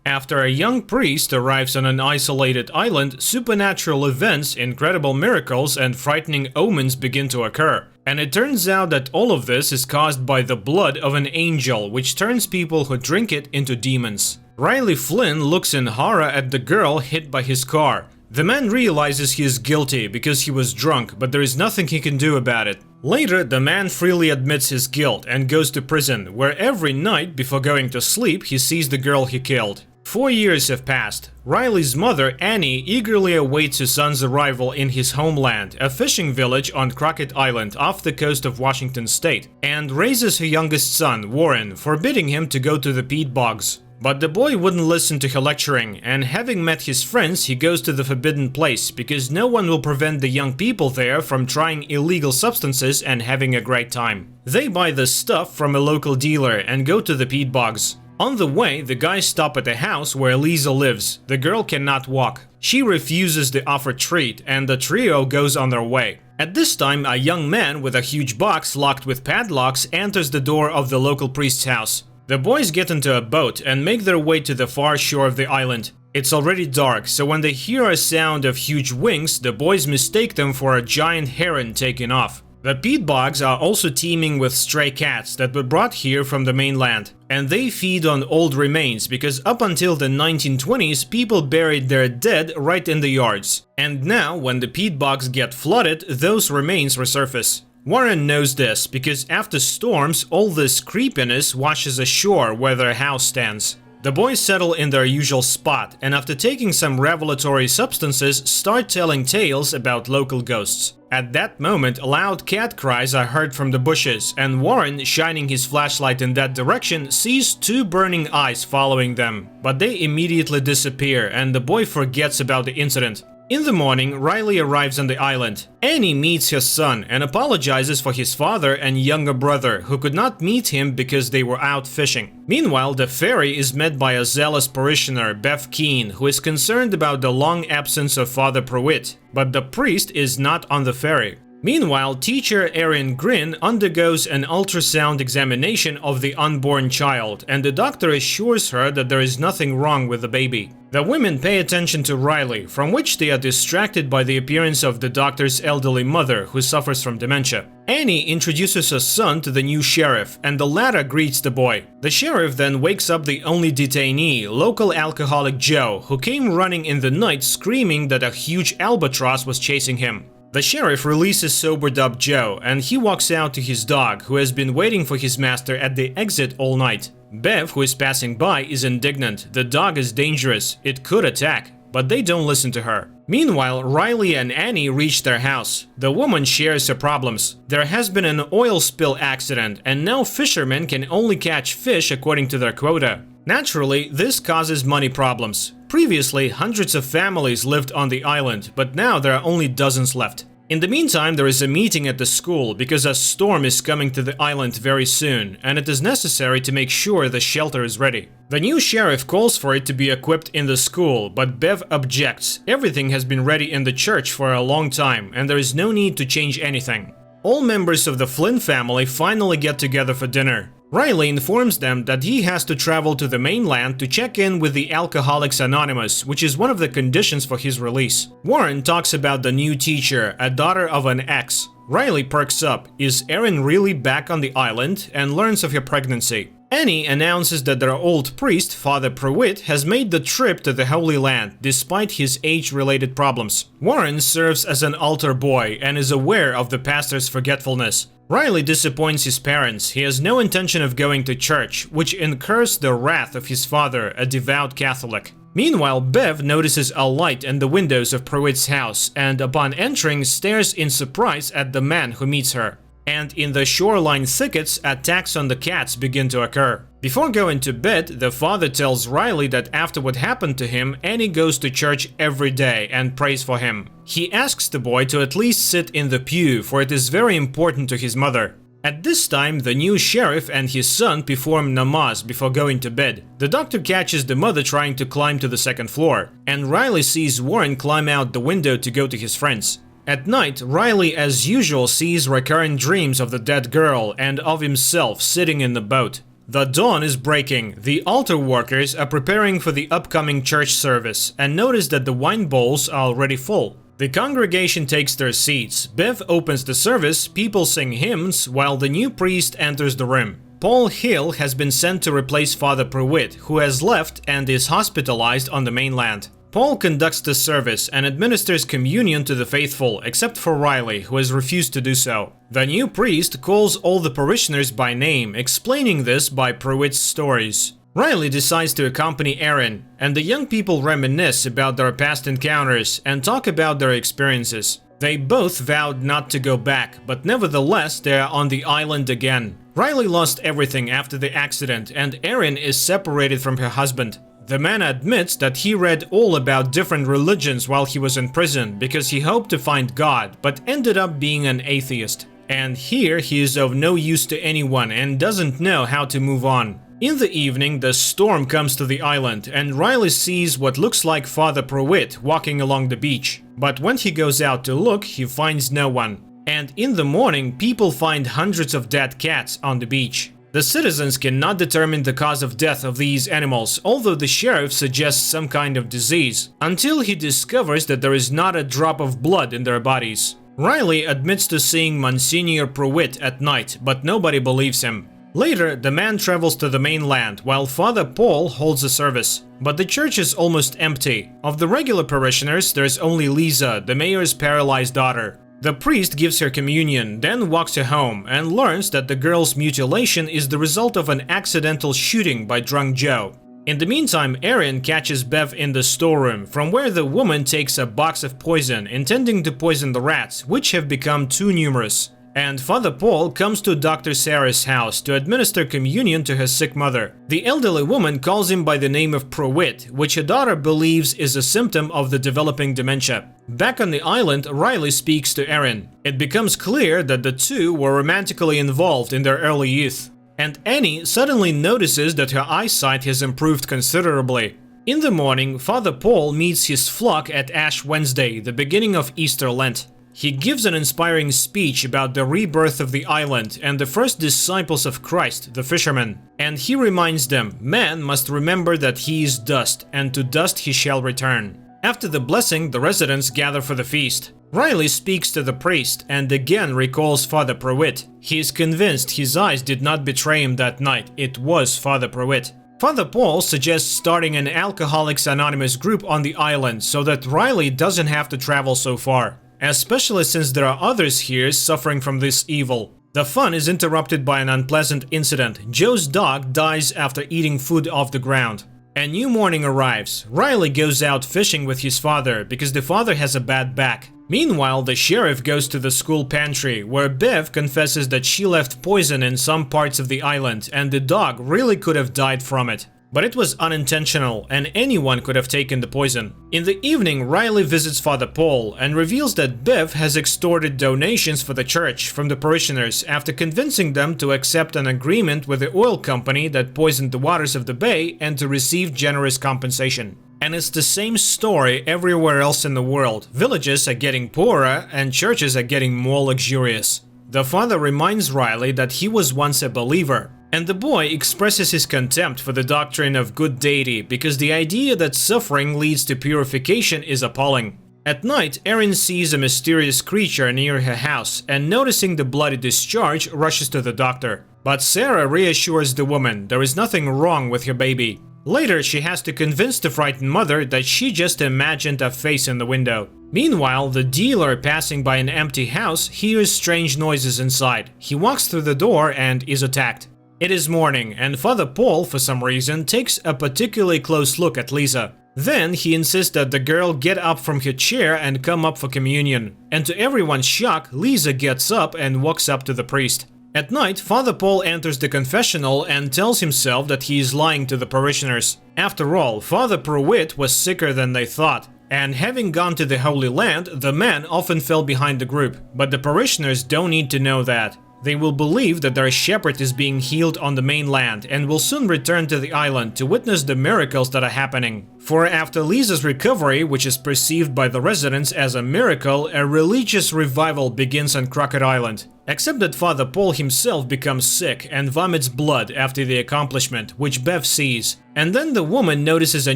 After a young priest arrives on an isolated island, supernatural events, incredible miracles, and frightening omens begin to occur. And it turns out that all of this is caused by the blood of an angel, which turns people who drink it into demons. Riley Flynn looks in horror at the girl hit by his car. The man realizes he is guilty because he was drunk, but there is nothing he can do about it. Later, the man freely admits his guilt and goes to prison, where every night before going to sleep he sees the girl he killed. 4 years have passed. Riley's mother, Annie, eagerly awaits her son's arrival in his homeland, a fishing village on Crockett Island off the coast of Washington state, and raises her youngest son, Warren, forbidding him to go to the peat bogs. But the boy wouldn't listen to her lecturing, and having met his friends, he goes to the forbidden place, because no one will prevent the young people there from trying illegal substances and having a great time. They buy the stuff from a local dealer and go to the peat bogs. On the way, the guys stop at a house where Lisa lives. The girl cannot walk. She refuses the offered treat, and the trio goes on their way. At this time, a young man with a huge box locked with padlocks enters the door of the local priest's house. The boys get into a boat and make their way to the far shore of the island. It's already dark, so when they hear a sound of huge wings, the boys mistake them for a giant heron taking off. The peat bogs are also teeming with stray cats that were brought here from the mainland, and they feed on old remains because up until the 1920s people buried their dead right in the yards. And now, when the peat bogs get flooded, those remains resurface. Warren knows this because after storms, all this creepiness washes ashore where their house stands. The boys settle in their usual spot, and after taking some revelatory substances, start telling tales about local ghosts. At that moment, loud cat cries are heard from the bushes, and Warren, shining his flashlight in that direction, sees two burning eyes following them. But they immediately disappear, and the boy forgets about the incident. In the morning, Riley arrives on the island. Annie meets her son and apologizes for his father and younger brother, who could not meet him because they were out fishing. Meanwhile, the ferry is met by a zealous parishioner, Bev Keane, who is concerned about the long absence of Father Pruitt, but the priest is not on the ferry. Meanwhile, teacher Erin Grin undergoes an ultrasound examination of the unborn child, and the doctor assures her that there is nothing wrong with the baby. The women pay attention to Riley, from which they are distracted by the appearance of the doctor's elderly mother, who suffers from dementia. Annie introduces her son to the new sheriff, and the latter greets the boy. The sheriff then wakes up the only detainee, local alcoholic Joe, who came running in the night screaming that a huge albatross was chasing him. The sheriff releases sobered-up Joe, and he walks out to his dog, who has been waiting for his master at the exit all night. Bev, who is passing by, is indignant. The dog is dangerous. It could attack. But they don't listen to her. Meanwhile, Riley and Annie reach their house. The woman shares her problems. There has been an oil spill accident, and now fishermen can only catch fish according to their quota. Naturally, this causes money problems. Previously, hundreds of families lived on the island, but now there are only dozens left. In the meantime, there is a meeting at the school because a storm is coming to the island very soon, and it is necessary to make sure the shelter is ready. The new sheriff calls for it to be equipped in the school, but Bev objects. Everything has been ready in the church for a long time, and there is no need to change anything. All members of the Flynn family finally get together for dinner. Riley informs them that he has to travel to the mainland to check in with the Alcoholics Anonymous, which is one of the conditions for his release. Warren talks about the new teacher, a daughter of an ex. Riley perks up. Is Erin really back on the island? And learns of her pregnancy. Annie announces that their old priest, Father Pruitt, has made the trip to the Holy Land, despite his age-related problems. Warren serves as an altar boy and is aware of the pastor's forgetfulness. Riley disappoints his parents. He has no intention of going to church, which incurs the wrath of his father, a devout Catholic. Meanwhile, Bev notices a light in the windows of Pruitt's house and, upon entering, stares in surprise at the man who meets her. And in the shoreline thickets, attacks on the cats begin to occur. Before going to bed, the father tells Riley that after what happened to him, Annie goes to church every day and prays for him. He asks the boy to at least sit in the pew, for it is very important to his mother. At this time, the new sheriff and his son perform namaz before going to bed. The doctor catches the mother trying to climb to the second floor, and Riley sees Warren climb out the window to go to his friends. At night, Riley as usual sees recurrent dreams of the dead girl and of himself sitting in the boat. The dawn is breaking. The altar workers are preparing for the upcoming church service and notice that the wine bowls are already full. The congregation takes their seats. Bev opens the service, people sing hymns, while the new priest enters the room. Paul Hill has been sent to replace Father Pruitt, who has left and is hospitalized on the mainland. Paul conducts the service and administers communion to the faithful, except for Riley, who has refused to do so. The new priest calls all the parishioners by name, explaining this by Pruitt's stories. Riley decides to accompany Aaron, and the young people reminisce about their past encounters and talk about their experiences. They both vowed not to go back, but nevertheless they are on the island again. Riley lost everything after the accident, and Aaron is separated from her husband. The man admits that he read all about different religions while he was in prison because he hoped to find God, but ended up being an atheist. And here he is of no use to anyone and doesn't know how to move on. In the evening, the storm comes to the island, and Riley sees what looks like Father Pruitt walking along the beach. But when he goes out to look, he finds no one. And in the morning, people find hundreds of dead cats on the beach. The citizens cannot determine the cause of death of these animals, although the sheriff suggests some kind of disease, until he discovers that there is not a drop of blood in their bodies. Riley admits to seeing Monsignor Pruitt at night, but nobody believes him. Later, the man travels to the mainland, while Father Paul holds a service. But the church is almost empty. Of the regular parishioners, there's only Lisa, the mayor's paralyzed daughter. The priest gives her communion, then walks her home, and learns that the girl's mutilation is the result of an accidental shooting by drunk Joe. In the meantime, Aaron catches Bev in the storeroom, from where the woman takes a box of poison, intending to poison the rats, which have become too numerous. And Father Paul comes to Dr. Sarah's house to administer communion to her sick mother. The elderly woman calls him by the name of Pruitt, which her daughter believes is a symptom of the developing dementia. Back on the island, Riley speaks to Aaron. It becomes clear that the two were romantically involved in their early youth. And Annie suddenly notices that her eyesight has improved considerably. In the morning, Father Paul meets his flock at Ash Wednesday, the beginning of Easter Lent. He gives an inspiring speech about the rebirth of the island and the first disciples of Christ, the fishermen. And he reminds them, man must remember that he is dust, and to dust he shall return. After the blessing, the residents gather for the feast. Riley speaks to the priest and again recalls Father Pruitt. He is convinced his eyes did not betray him that night. It was Father Pruitt. Father Paul suggests starting an Alcoholics Anonymous group on the island so that Riley doesn't have to travel so far, especially since there are others here suffering from this evil. The fun is interrupted by an unpleasant incident. Joe's dog dies after eating food off the ground. A new morning arrives. Riley goes out fishing with his father because the father has a bad back. Meanwhile, the sheriff goes to the school pantry, where Bev confesses that she left poison in some parts of the island and the dog really could have died from it. But it was unintentional, and anyone could have taken the poison. In the evening, Riley visits Father Paul and reveals that Bev has extorted donations for the church from the parishioners after convincing them to accept an agreement with the oil company that poisoned the waters of the bay and to receive generous compensation. And it's the same story everywhere else in the world. Villages are getting poorer and churches are getting more luxurious. The father reminds Riley that he was once a believer. And the boy expresses his contempt for the doctrine of good deity because the idea that suffering leads to purification is appalling. At night, Erin sees a mysterious creature near her house and, noticing the bloody discharge, rushes to the doctor. But Sarah reassures the woman there is nothing wrong with her baby. Later, she has to convince the frightened mother that she just imagined a face in the window. Meanwhile, the dealer passing by an empty house hears strange noises inside. He walks through the door and is attacked. It is morning, and Father Paul, for some reason, takes a particularly close look at Lisa. Then he insists that the girl get up from her chair and come up for communion. And to everyone's shock, Lisa gets up and walks up to the priest. At night, Father Paul enters the confessional and tells himself that he is lying to the parishioners. After all, Father Pruitt was sicker than they thought. And having gone to the Holy Land, the man often fell behind the group. But the parishioners don't need to know that. They will believe that their shepherd is being healed on the mainland and will soon return to the island to witness the miracles that are happening. For after Lisa's recovery, which is perceived by the residents as a miracle, a religious revival begins on Crockett Island. Except that Father Paul himself becomes sick and vomits blood after the accomplishment, which Bev sees. And then the woman notices a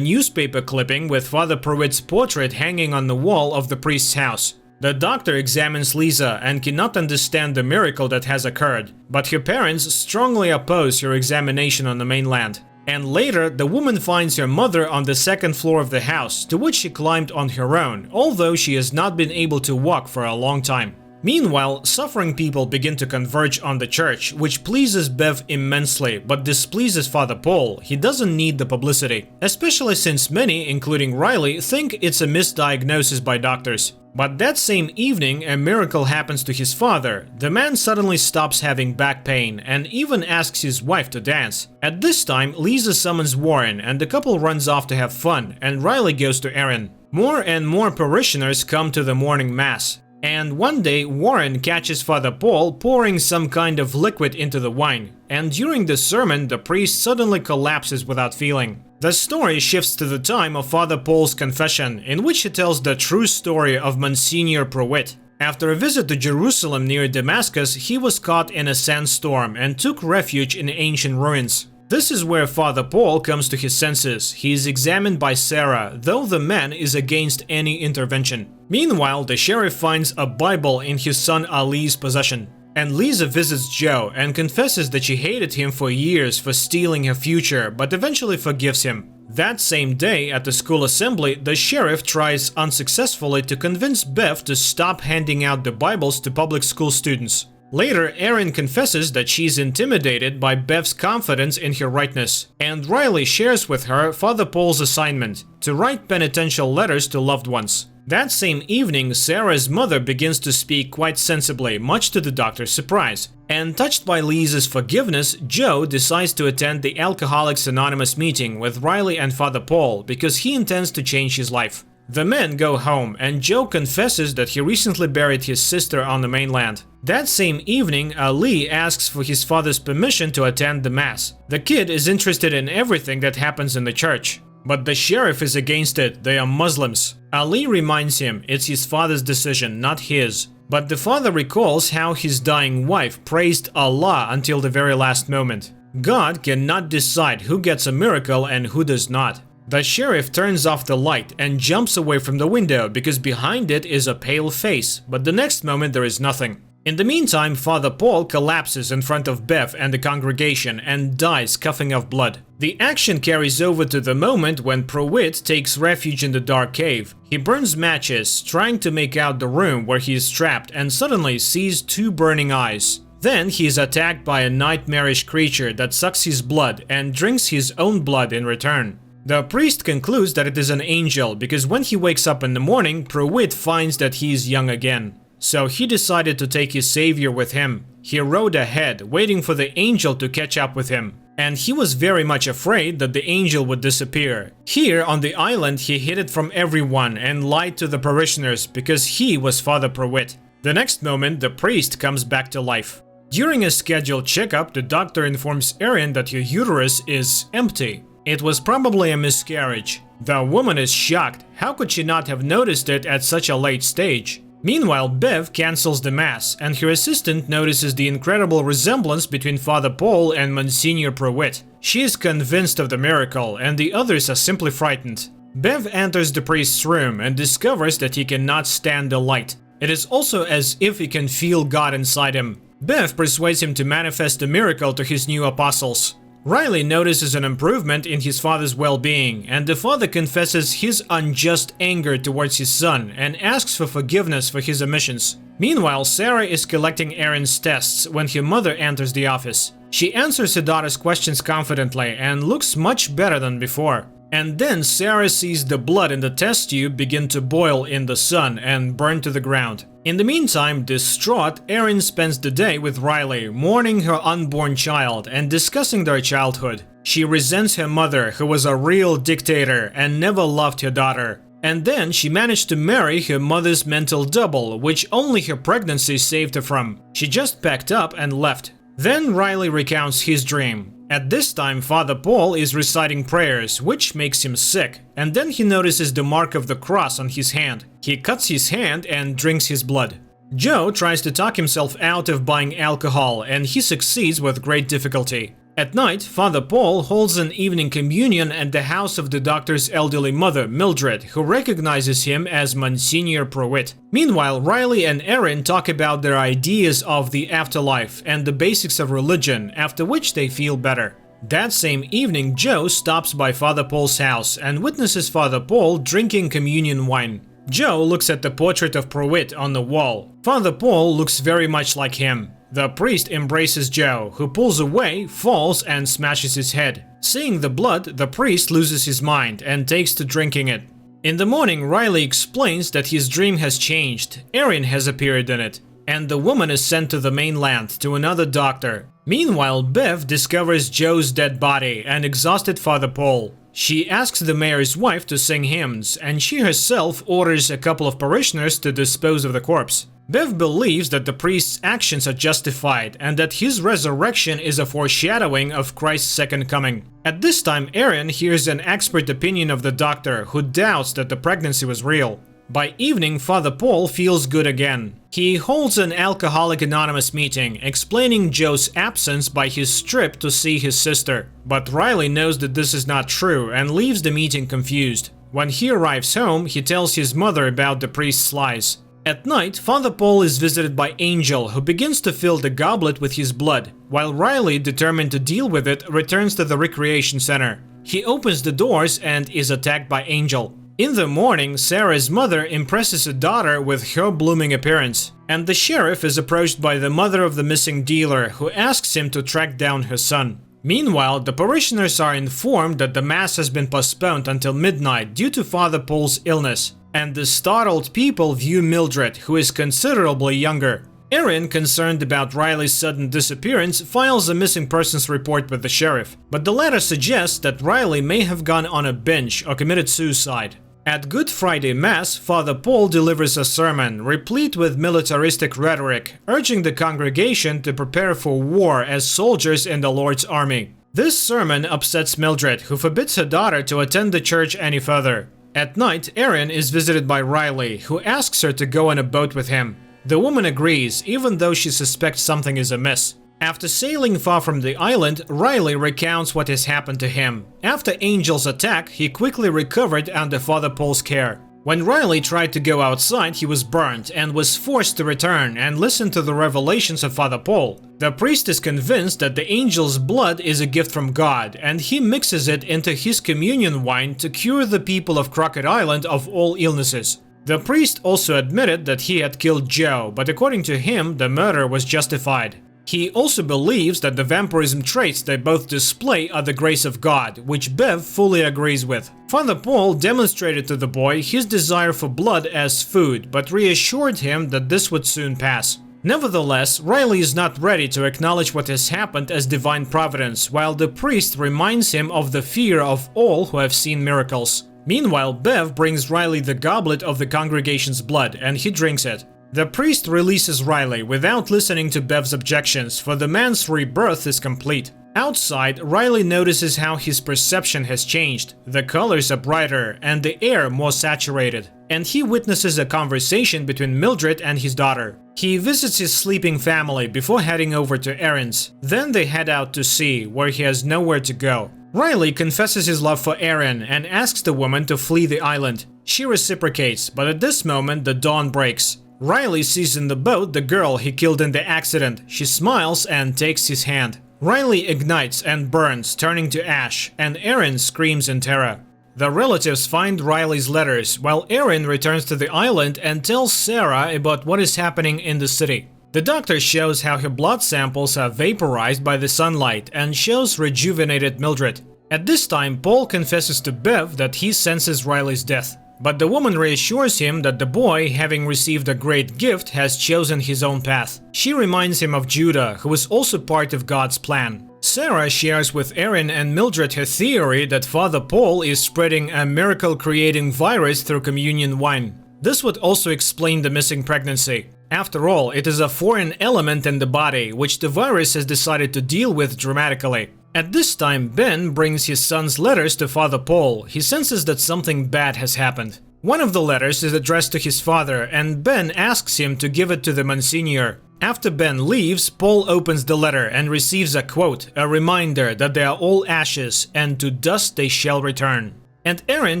newspaper clipping with Father Pruitt's portrait hanging on the wall of the priest's house. The doctor examines Lisa and cannot understand the miracle that has occurred, but her parents strongly oppose her examination on the mainland. And later, the woman finds her mother on the second floor of the house, to which she climbed on her own, although she has not been able to walk for a long time. Meanwhile, suffering people begin to converge on the church, which pleases Bev immensely, but displeases Father Paul. He doesn't need the publicity, especially since many, including Riley, think it's a misdiagnosis by doctors. But that same evening, a miracle happens to his father. The man suddenly stops having back pain and even asks his wife to dance. At this time, Lisa summons Warren and the couple runs off to have fun, and Riley goes to Erin. More and more parishioners come to the morning mass. And one day, Warren catches Father Paul pouring some kind of liquid into the wine, and during the sermon, the priest suddenly collapses without feeling. The story shifts to the time of Father Paul's confession, in which he tells the true story of Monsignor Pruitt. After a visit to Jerusalem near Damascus, he was caught in a sandstorm and took refuge in ancient ruins. This is where Father Paul comes to his senses. He is examined by Sarah, though the man is against any intervention. Meanwhile, the sheriff finds a Bible in his son Ali's possession. And Lisa visits Joe and confesses that she hated him for years for stealing her future, but eventually forgives him. That same day, at the school assembly, the sheriff tries unsuccessfully to convince Bev to stop handing out the Bibles to public school students. Later, Erin confesses that she's intimidated by Bev's confidence in her rightness, and Riley shares with her Father Paul's assignment to write penitential letters to loved ones. That same evening, Sarah's mother begins to speak quite sensibly, much to the doctor's surprise. And touched by Lisa's forgiveness, Joe decides to attend the Alcoholics Anonymous meeting with Riley and Father Paul because he intends to change his life. The men go home, and Joe confesses that he recently buried his sister on the mainland. That same evening, Ali asks for his father's permission to attend the mass. The kid is interested in everything that happens in the church. But the sheriff is against it. They are Muslims. Ali reminds him it's his father's decision, not his. But the father recalls how his dying wife praised Allah until the very last moment. God cannot decide who gets a miracle and who does not. The sheriff turns off the light and jumps away from the window because behind it is a pale face, but the next moment there is nothing. In the meantime, Father Paul collapses in front of Bev and the congregation and dies coughing up blood. The action carries over to the moment when Pruitt takes refuge in the dark cave. He burns matches, trying to make out the room where he is trapped, and suddenly sees two burning eyes. Then he is attacked by a nightmarish creature that sucks his blood and drinks his own blood in return. The priest concludes that it is an angel because when he wakes up in the morning, Pruitt finds that he is young again. So he decided to take his savior with him. He rode ahead, waiting for the angel to catch up with him. And he was very much afraid that the angel would disappear. Here on the island, he hid it from everyone and lied to the parishioners because he was Father Pruitt. The next moment, the priest comes back to life. During a scheduled checkup, the doctor informs Erin that her uterus is empty. It was probably a miscarriage. The woman is shocked. How could she not have noticed it at such a late stage? Meanwhile, Bev cancels the mass, and her assistant notices the incredible resemblance between Father Paul and Monsignor Pruitt. She is convinced of the miracle, and the others are simply frightened. Bev enters the priest's room and discovers that he cannot stand the light. It is also as if he can feel God inside him. Bev persuades him to manifest the miracle to his new apostles. Riley notices an improvement in his father's well-being, and the father confesses his unjust anger towards his son and asks for forgiveness for his omissions. Meanwhile, Sarah is collecting Erin's tests when her mother enters the office. She answers her daughter's questions confidently and looks much better than before. And then Sarah sees the blood in the test tube begin to boil in the sun and burn to the ground. In the meantime, distraught, Erin spends the day with Riley, mourning her unborn child and discussing their childhood. She resents her mother, who was a real dictator and never loved her daughter. And then she managed to marry her mother's mental double, which only her pregnancy saved her from. She just packed up and left. Then Riley recounts his dream. At this time, Father Paul is reciting prayers, which makes him sick, and then he notices the mark of the cross on his hand. He cuts his hand and drinks his blood. Joe tries to talk himself out of buying alcohol, and he succeeds with great difficulty. At night, Father Paul holds an evening communion at the house of the doctor's elderly mother, Mildred, who recognizes him as Monsignor Pruitt. Meanwhile, Riley and Erin talk about their ideas of the afterlife and the basics of religion, after which they feel better. That same evening, Joe stops by Father Paul's house and witnesses Father Paul drinking communion wine. Joe looks at the portrait of Pruitt on the wall. Father Paul looks very much like him. The priest embraces Joe, who pulls away, falls, and smashes his head. Seeing the blood, the priest loses his mind and takes to drinking it. In the morning, Riley explains that his dream has changed. Erin has appeared in it, and the woman is sent to the mainland to another doctor. Meanwhile, Bev discovers Joe's dead body and exhausted Father Paul. She asks the mayor's wife to sing hymns, and she herself orders a couple of parishioners to dispose of the corpse. Bev believes that the priest's actions are justified and that his resurrection is a foreshadowing of Christ's second coming. At this time, Erin hears an expert opinion of the doctor, who doubts that the pregnancy was real. By evening, Father Paul feels good again. He holds an Alcoholic Anonymous meeting, explaining Joe's absence by his trip to see his sister. But Riley knows that this is not true and leaves the meeting confused. When he arrives home, he tells his mother about the priest's lies. At night, Father Paul is visited by Angel, who begins to fill the goblet with his blood, while Riley, determined to deal with it, returns to the recreation center. He opens the doors and is attacked by Angel. In the morning, Sarah's mother impresses her daughter with her blooming appearance, and the sheriff is approached by the mother of the missing dealer, who asks him to track down her son. Meanwhile, the parishioners are informed that the mass has been postponed until midnight due to Father Paul's illness, and the startled people view Mildred, who is considerably younger. Erin, concerned about Riley's sudden disappearance, files a missing persons report with the sheriff, but the latter suggests that Riley may have gone on a binge or committed suicide. At Good Friday Mass, Father Paul delivers a sermon replete with militaristic rhetoric, urging the congregation to prepare for war as soldiers in the Lord's army. This sermon upsets Mildred, who forbids her daughter to attend the church any further. At night, Erin is visited by Riley, who asks her to go on a boat with him. The woman agrees, even though she suspects something is amiss. After sailing far from the island, Riley recounts what has happened to him. After Angel's attack, he quickly recovered under Father Paul's care. When Riley tried to go outside, he was burnt and was forced to return and listen to the revelations of Father Paul. The priest is convinced that the angel's blood is a gift from God, and he mixes it into his communion wine to cure the people of Crockett Island of all illnesses. The priest also admitted that he had killed Joe, but according to him, the murder was justified. He also believes that the vampirism traits they both display are the grace of God, which Bev fully agrees with. Father Paul demonstrated to the boy his desire for blood as food, but reassured him that this would soon pass. Nevertheless, Riley is not ready to acknowledge what has happened as divine providence, while the priest reminds him of the fear of all who have seen miracles. Meanwhile, Bev brings Riley the goblet of the congregation's blood, and he drinks it. The priest releases Riley without listening to Bev's objections, for the man's rebirth is complete. Outside, Riley notices how his perception has changed. The colors are brighter and the air more saturated, and he witnesses a conversation between Mildred and his daughter. He visits his sleeping family before heading over to Erin's. Then they head out to sea, where he has nowhere to go. Riley confesses his love for Erin and asks the woman to flee the island. She reciprocates, but at this moment the dawn breaks. Riley sees in the boat the girl he killed in the accident. She smiles and takes his hand. Riley ignites and burns, turning to ash, and Erin screams in terror. The relatives find Riley's letters, while Erin returns to the island and tells Sarah about what is happening in the city. The doctor shows how her blood samples are vaporized by the sunlight and shows rejuvenated Mildred. At this time, Paul confesses to Bev that he senses Riley's death. But the woman reassures him that the boy, having received a great gift, has chosen his own path. She reminds him of Judah, who was also part of God's plan. Sarah shares with Erin and Mildred her theory that Father Paul is spreading a miracle-creating virus through communion wine. This would also explain the missing pregnancy. After all, it is a foreign element in the body, which the virus has decided to deal with dramatically. At this time, Ben brings his son's letters to Father Paul. He senses that something bad has happened. One of the letters is addressed to his father, and Ben asks him to give it to the Monsignor. After Ben leaves, Paul opens the letter and receives a quote, a reminder that they are all ashes, and to dust they shall return. And Erin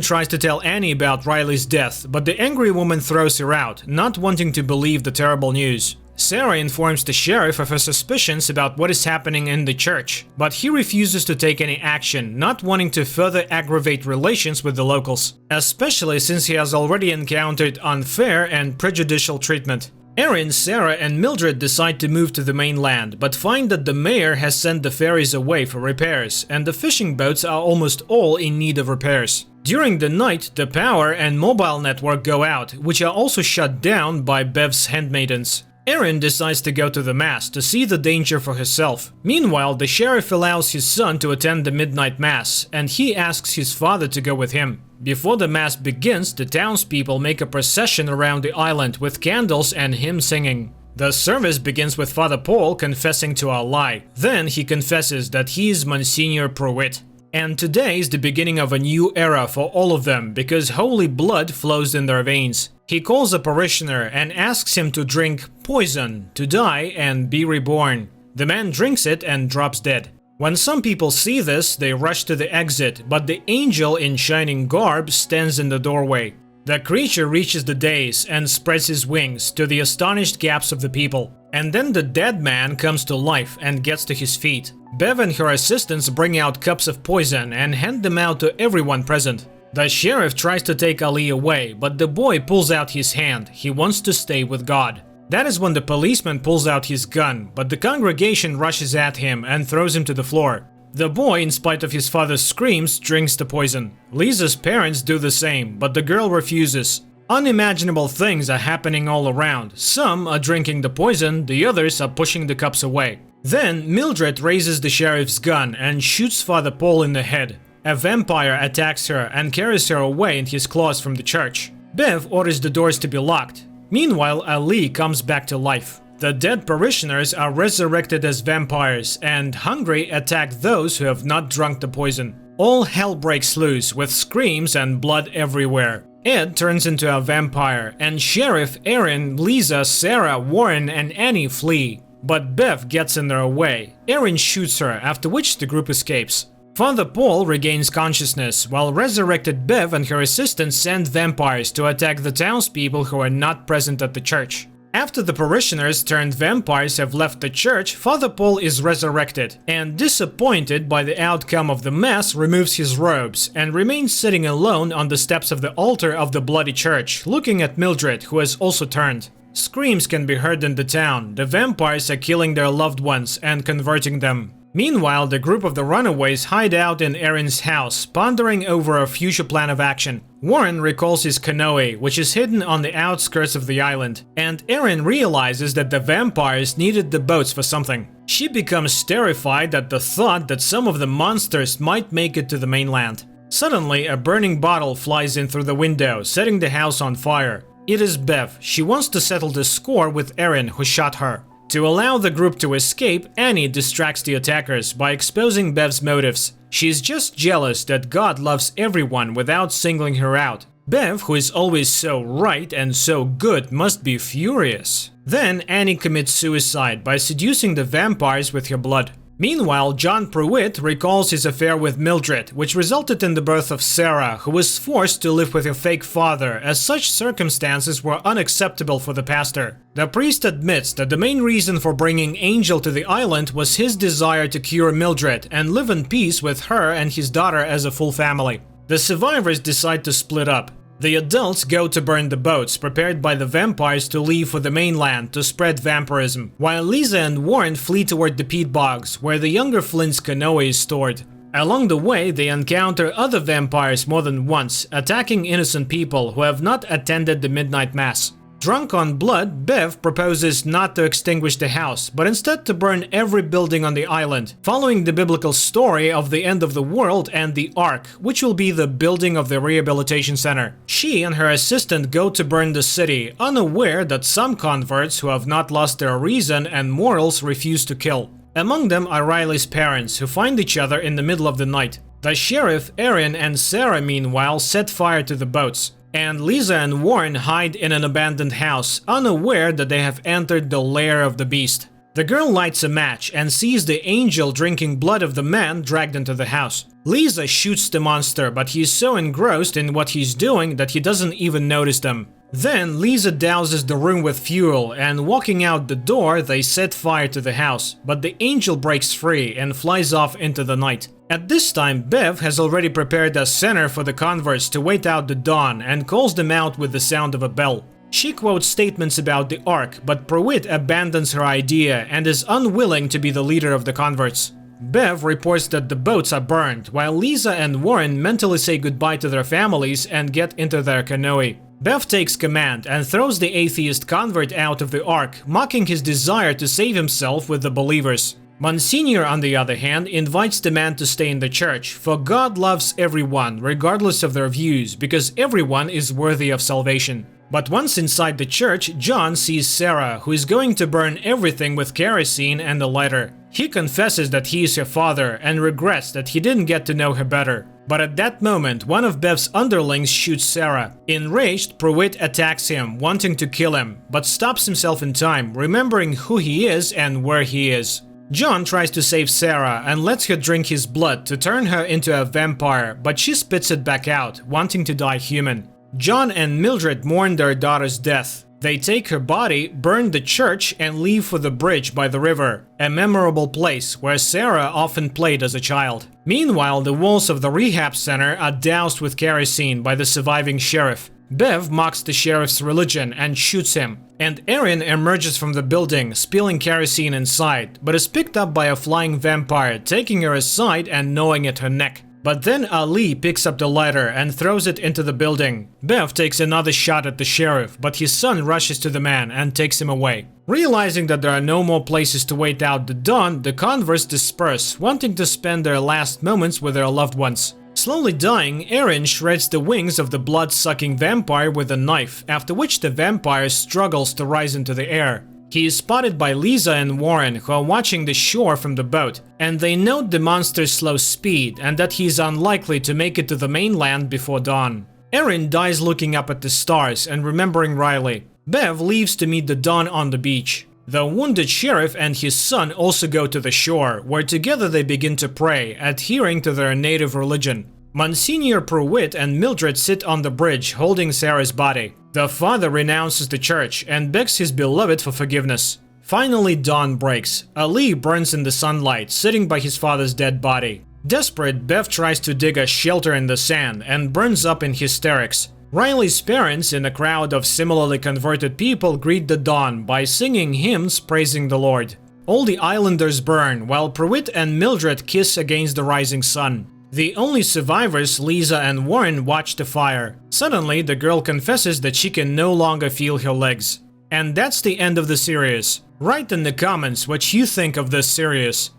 tries to tell Annie about Riley's death, but the angry woman throws her out, not wanting to believe the terrible news. Sarah informs the sheriff of her suspicions about what is happening in the church, but he refuses to take any action, not wanting to further aggravate relations with the locals, especially since he has already encountered unfair and prejudicial treatment. Erin, Sarah, and Mildred decide to move to the mainland, but find that the mayor has sent the ferries away for repairs, and the fishing boats are almost all in need of repairs. During the night, the power and mobile network go out, which are also shut down by Bev's handmaidens. Erin decides to go to the mass to see the danger for herself. Meanwhile, the sheriff allows his son to attend the midnight mass, and he asks his father to go with him. Before the mass begins, the townspeople make a procession around the island with candles and hymn singing. The service begins with Father Paul confessing to a lie. Then he confesses that he is Monsignor Pruitt. And today is the beginning of a new era for all of them, because holy blood flows in their veins. He calls a parishioner and asks him to drink poison, to die and be reborn. The man drinks it and drops dead. When some people see this, they rush to the exit, but the angel in shining garb stands in the doorway. The creature reaches the dais and spreads his wings to the astonished gaps of the people. And then the dead man comes to life and gets to his feet. Bev and her assistants bring out cups of poison and hand them out to everyone present. The sheriff tries to take Ali away, but the boy pulls out his hand. He wants to stay with God. That is when the policeman pulls out his gun, but the congregation rushes at him and throws him to the floor. The boy, in spite of his father's screams, drinks the poison. Lisa's parents do the same, but the girl refuses. Unimaginable things are happening all around. Some are drinking the poison, the others are pushing the cups away. Then Mildred raises the sheriff's gun and shoots Father Paul in the head. A vampire attacks her and carries her away in his claws from the church. Bev orders the doors to be locked. Meanwhile, Ali comes back to life. The dead parishioners are resurrected as vampires, and hungry attack those who have not drunk the poison. All hell breaks loose with screams and blood everywhere. Ed turns into a vampire, and Sheriff, Erin, Lisa, Sarah, Warren, and Annie flee. But Bev gets in their way. Erin shoots her, after which the group escapes. Father Paul regains consciousness, while resurrected Bev and her assistants send vampires to attack the townspeople who are not present at the church. After the parishioners turned vampires have left the church, Father Paul is resurrected, and disappointed by the outcome of the mass, removes his robes and remains sitting alone on the steps of the altar of the bloody church, looking at Mildred, who has also turned. Screams can be heard in the town. The vampires are killing their loved ones and converting them. Meanwhile, the group of the runaways hide out in Erin's house, pondering over a future plan of action. Warren recalls his canoe, which is hidden on the outskirts of the island, and Erin realizes that the vampires needed the boats for something. She becomes terrified at the thought that some of the monsters might make it to the mainland. Suddenly, a burning bottle flies in through the window, setting the house on fire. It is Bev. She wants to settle the score with Erin, who shot her. To allow the group to escape, Annie distracts the attackers by exposing Bev's motives. She is just jealous that God loves everyone without singling her out. Bev, who is always so right and so good, must be furious. Then Annie commits suicide by seducing the vampires with her blood. Meanwhile, John Pruitt recalls his affair with Mildred, which resulted in the birth of Sarah, who was forced to live with her fake father, as such circumstances were unacceptable for the pastor. The priest admits that the main reason for bringing Angel to the island was his desire to cure Mildred and live in peace with her and his daughter as a full family. The survivors decide to split up. The adults go to burn the boats prepared by the vampires to leave for the mainland to spread vampirism, while Lisa and Warren flee toward the peat bogs, where the younger Flint's canoe is stored. Along the way, they encounter other vampires more than once, attacking innocent people who have not attended the midnight mass. Drunk on blood, Bev proposes not to extinguish the house, but instead to burn every building on the island, following the biblical story of the end of the world and the Ark, which will be the building of the rehabilitation center. She and her assistant go to burn the city, unaware that some converts who have not lost their reason and morals refuse to kill. Among them are Riley's parents, who find each other in the middle of the night. The sheriff, Erin, and Sarah, meanwhile, set fire to the boats. And Lisa and Warren hide in an abandoned house, unaware that they have entered the lair of the beast. The girl lights a match and sees the angel drinking blood of the man dragged into the house. Lisa shoots the monster, but he's so engrossed in what he's doing that he doesn't even notice them. Then Lisa douses the room with fuel, and walking out the door, they set fire to the house, but the angel breaks free and flies off into the night. At this time, Bev has already prepared a center for the converts to wait out the dawn and calls them out with the sound of a bell. She quotes statements about the Ark, but Pruitt abandons her idea and is unwilling to be the leader of the converts. Bev reports that the boats are burned, while Lisa and Warren mentally say goodbye to their families and get into their canoe. Bev takes command and throws the atheist convert out of the Ark, mocking his desire to save himself with the believers. Monsignor, on the other hand, invites the man to stay in the church, for God loves everyone, regardless of their views, because everyone is worthy of salvation. But once inside the church, John sees Sarah, who is going to burn everything with kerosene and a lighter. He confesses that he is her father and regrets that he didn't get to know her better. But at that moment, one of Bev's underlings shoots Sarah. Enraged, Pruitt attacks him, wanting to kill him, but stops himself in time, remembering who he is and where he is. John tries to save Sarah and lets her drink his blood to turn her into a vampire, but she spits it back out, wanting to die human. John and Mildred mourn their daughter's death. They take her body, burn the church, and leave for the bridge by the river, a memorable place where Sarah often played as a child. Meanwhile, the walls of the rehab center are doused with kerosene by the surviving sheriff. Bev mocks the sheriff's religion and shoots him, and Erin emerges from the building, spilling kerosene inside, but is picked up by a flying vampire, taking her aside and gnawing at her neck. But then Ali picks up the lighter and throws it into the building. Bev takes another shot at the sheriff, but his son rushes to the man and takes him away. Realizing that there are no more places to wait out the dawn, the converts disperse, wanting to spend their last moments with their loved ones. Slowly dying, Erin shreds the wings of the blood-sucking vampire with a knife, after which the vampire struggles to rise into the air. He is spotted by Lisa and Warren, who are watching the shore from the boat, and they note the monster's slow speed and that he is unlikely to make it to the mainland before dawn. Erin dies looking up at the stars and remembering Riley. Bev leaves to meet the dawn on the beach. The wounded sheriff and his son also go to the shore, where together they begin to pray, adhering to their native religion. Monsignor Pruitt and Mildred sit on the bridge holding Sarah's body. The father renounces the church and begs his beloved for forgiveness. Finally, dawn breaks. Ali burns in the sunlight, sitting by his father's dead body. Desperate, Bev tries to dig a shelter in the sand and burns up in hysterics. Riley's parents, in a crowd of similarly converted people, greet the dawn by singing hymns praising the Lord. All the islanders burn, while Pruitt and Mildred kiss against the rising sun. The only survivors, Lisa and Warren, watch the fire. Suddenly, the girl confesses that she can no longer feel her legs. And that's the end of the series. Write in the comments what you think of this series.